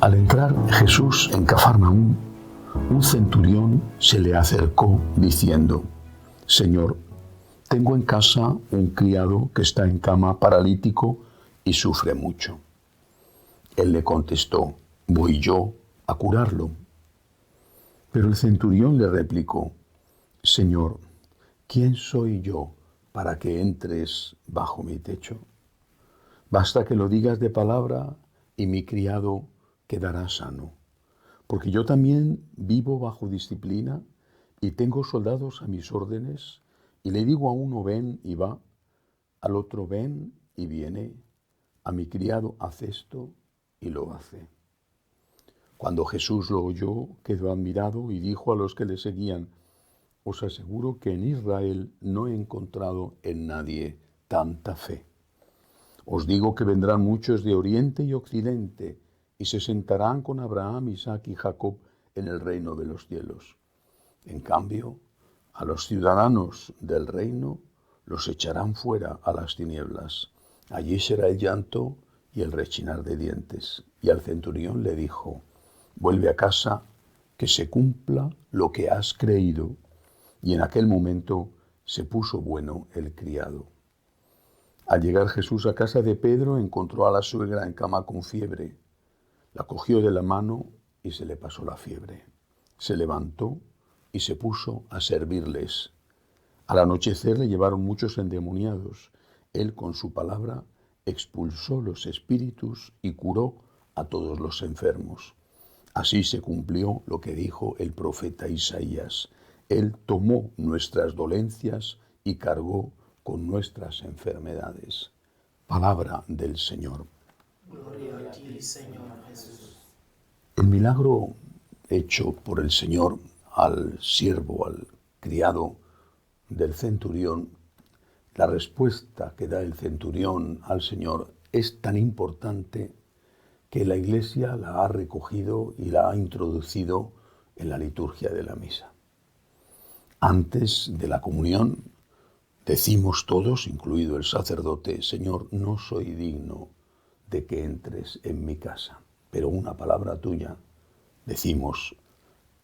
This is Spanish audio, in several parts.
Al entrar Jesús en Cafarnaúm, un centurión se le acercó diciendo: Señor, tengo en casa un criado que está en cama paralítico y sufre mucho. Él le contestó: voy yo a curarlo. Pero el centurión le replicó: Señor, ¿quién soy yo para que entres bajo mi techo? Basta que lo digas de palabra y mi criado quedará sano. Porque yo también vivo bajo disciplina y tengo soldados a mis órdenes, y le digo a uno ven y va, al otro ven y viene, a mi criado haz esto y lo hace. Cuando Jesús lo oyó, quedó admirado y dijo a los que le seguían: os aseguro que en Israel no he encontrado en nadie tanta fe. Os digo que vendrán muchos de oriente y occidente y se sentarán con Abraham, Isaac y Jacob en el reino de los cielos. En cambio, a los ciudadanos del reino los echarán fuera a las tinieblas. Allí será el llanto y el rechinar de dientes. Y al centurión le dijo: vuelve a casa, que se cumpla lo que has creído. Y en aquel momento se puso bueno el criado. Al llegar Jesús a casa de Pedro, encontró a la suegra en cama con fiebre. La cogió de la mano y se le pasó la fiebre. Se levantó y se puso a servirles. Al anochecer le llevaron muchos endemoniados. Él con su palabra expulsó los espíritus y curó a todos los enfermos. Así se cumplió lo que dijo el profeta Isaías: Él tomó nuestras dolencias y cargó con nuestras enfermedades. Palabra del Señor. Gloria a ti, Señor Jesús. El milagro hecho por el Señor al siervo, al criado del centurión, la respuesta que da el centurión al Señor es tan importante que la Iglesia la ha recogido y la ha introducido en la liturgia de la misa. Antes de la comunión decimos todos, incluido el sacerdote: Señor, no soy digno de que entres en mi casa, pero una palabra tuya, decimos,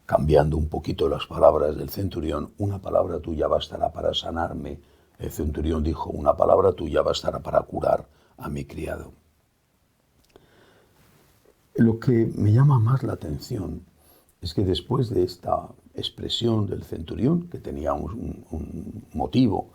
cambiando un poquito las palabras del centurión, una palabra tuya bastará para sanarme. El centurión dijo: una palabra tuya bastará para curar a mi criado. Lo que me llama más la atención es que después de esta expresión del centurión, que tenía un motivo,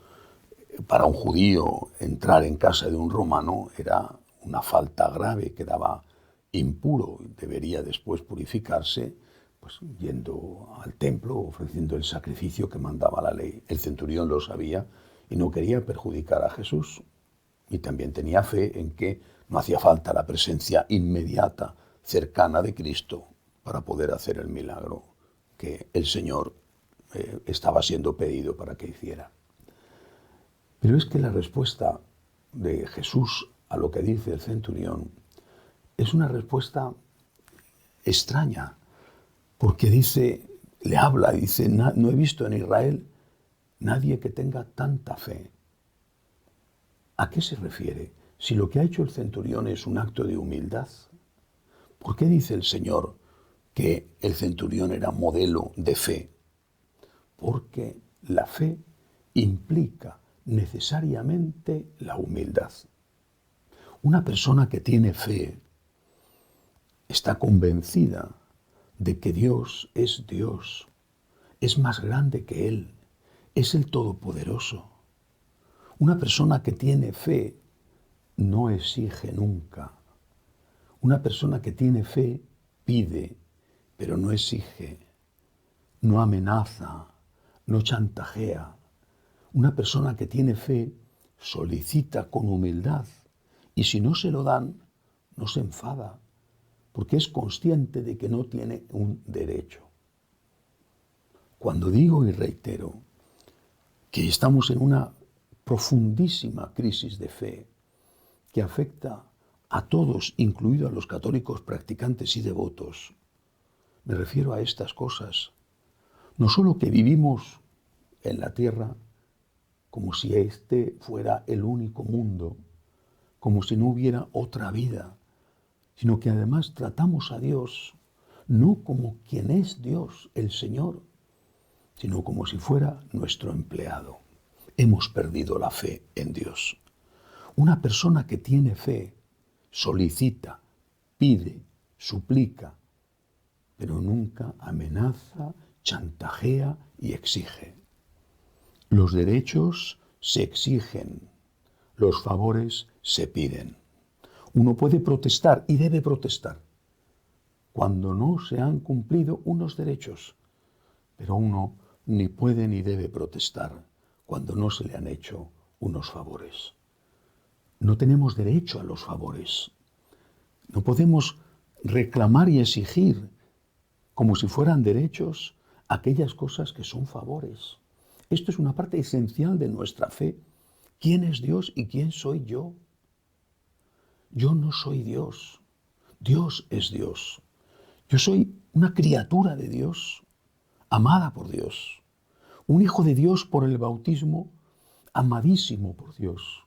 para un judío entrar en casa de un romano era una falta grave, quedaba impuro, debería después purificarse, pues yendo al templo, ofreciendo el sacrificio que mandaba la ley. El centurión lo sabía y no quería perjudicar a Jesús. Y también tenía fe en que no hacía falta la presencia inmediata, cercana de Cristo para poder hacer el milagro que el Señor estaba siendo pedido para que hiciera. Pero es que la respuesta de Jesús a lo que dice el centurión es una respuesta extraña, porque le habla y dice: no he visto en Israel nadie que tenga tanta fe. ¿A qué se refiere? Si lo que ha hecho el centurión es un acto de humildad, ¿por qué dice el Señor que el centurión era modelo de fe? Porque la fe implica necesariamente la humildad. Una persona que tiene fe está convencida de que Dios, es más grande que Él, es el Todopoderoso. Una persona que tiene fe no exige nunca. Una persona que tiene fe pide, pero no exige, no amenaza, no chantajea. Una persona que tiene fe solicita con humildad y si no se lo dan, no se enfada, porque es consciente de que no tiene un derecho. Cuando digo y reitero que estamos en una profundísima crisis de fe que afecta a todos, incluido a los católicos practicantes y devotos, me refiero a estas cosas. No solo que vivimos en la tierra como si este fuera el único mundo, como si no hubiera otra vida, sino que además tratamos a Dios no como quien es Dios, el Señor, sino como si fuera nuestro empleado. Hemos perdido la fe en Dios. Una persona que tiene fe solicita, pide, suplica, pero nunca amenaza, chantajea y exige. Los derechos se exigen, los favores se piden. Uno puede protestar y debe protestar cuando no se han cumplido unos derechos, pero uno ni puede ni debe protestar cuando no se le han hecho unos favores. No tenemos derecho a los favores. No podemos reclamar y exigir como si fueran derechos aquellas cosas que son favores. Esto es una parte esencial de nuestra fe. ¿Quién es Dios y quién soy yo? Yo no soy Dios. Dios es Dios. Yo soy una criatura de Dios, amada por Dios. Un hijo de Dios por el bautismo, amadísimo por Dios.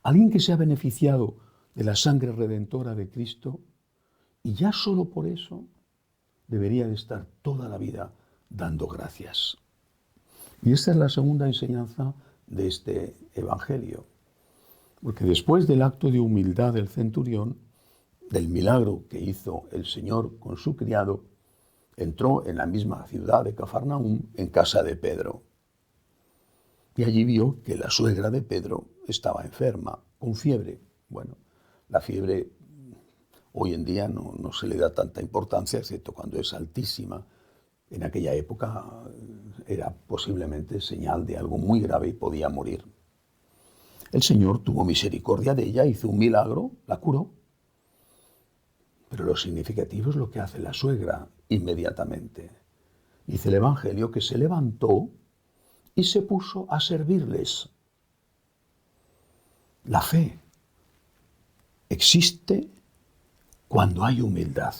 Alguien que se ha beneficiado de la sangre redentora de Cristo y ya solo por eso debería de estar toda la vida dando gracias. Y esta es la segunda enseñanza de este evangelio. Porque después del acto de humildad del centurión, del milagro que hizo el Señor con su criado, entró en la misma ciudad de Cafarnaúm en casa de Pedro. Y allí vio que la suegra de Pedro estaba enferma, con fiebre. Bueno, la fiebre hoy en día no se le da tanta importancia, excepto cuando es altísima. En aquella época era posiblemente señal de algo muy grave y podía morir. El Señor tuvo misericordia de ella, hizo un milagro, la curó. Pero lo significativo es lo que hace la suegra inmediatamente. Dice el Evangelio que se levantó y se puso a servirles. La fe existe cuando hay humildad.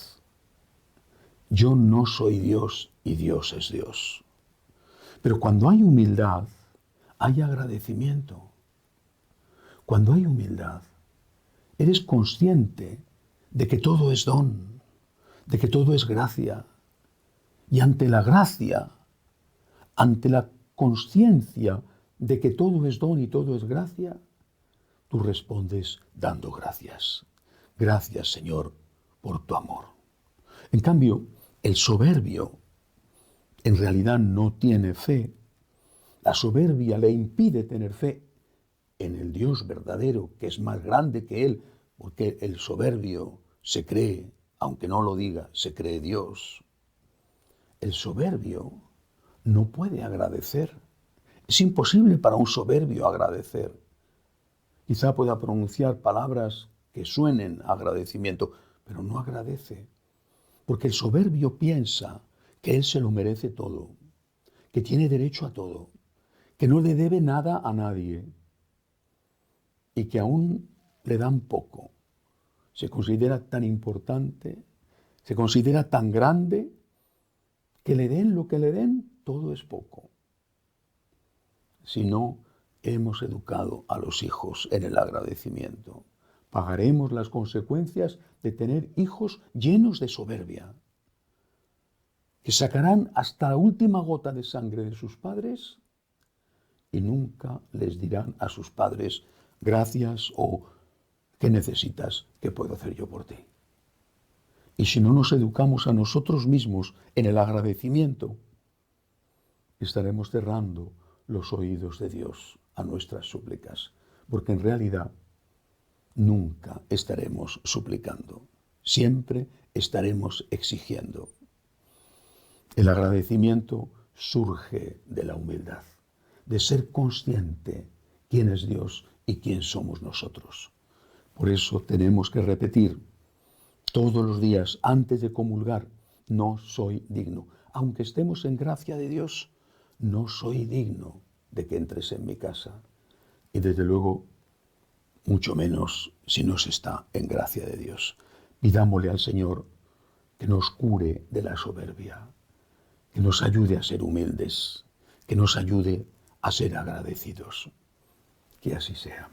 Yo no soy Dios y Dios es Dios. Pero cuando hay humildad, hay agradecimiento. Cuando hay humildad, eres consciente de que todo es don, de que todo es gracia. Y ante la gracia, ante la conciencia de que todo es don y todo es gracia, tú respondes dando gracias. Gracias, Señor, por tu amor. En cambio, el soberbio en realidad no tiene fe. La soberbia le impide tener fe en el Dios verdadero, que es más grande que él, porque el soberbio se cree, aunque no lo diga, se cree Dios. El soberbio no puede agradecer. Es imposible para un soberbio agradecer. Quizá pueda pronunciar palabras que suenen a agradecimiento, pero no agradece. Porque el soberbio piensa que él se lo merece todo, que tiene derecho a todo, que no le debe nada a nadie y que aún le dan poco. Se considera tan importante, se considera tan grande, que le den lo que le den, todo es poco. Si no hemos educado a los hijos en el agradecimiento, pagaremos las consecuencias de tener hijos llenos de soberbia, que sacarán hasta la última gota de sangre de sus padres y nunca les dirán a sus padres gracias o ¿qué necesitas? ¿Qué puedo hacer yo por ti? Y si no nos educamos a nosotros mismos en el agradecimiento, estaremos cerrando los oídos de Dios a nuestras súplicas, porque en realidad nunca estaremos suplicando, siempre estaremos exigiendo. El agradecimiento surge de la humildad, de ser consciente quién es Dios y quién somos nosotros. Por eso tenemos que repetir todos los días antes de comulgar, no soy digno. Aunque estemos en gracia de Dios, no soy digno de que entres en mi casa. Y desde luego, mucho menos si no se está en gracia de Dios. Pidámosle al Señor que nos cure de la soberbia, que nos ayude a ser humildes, que nos ayude a ser agradecidos. Que así sea.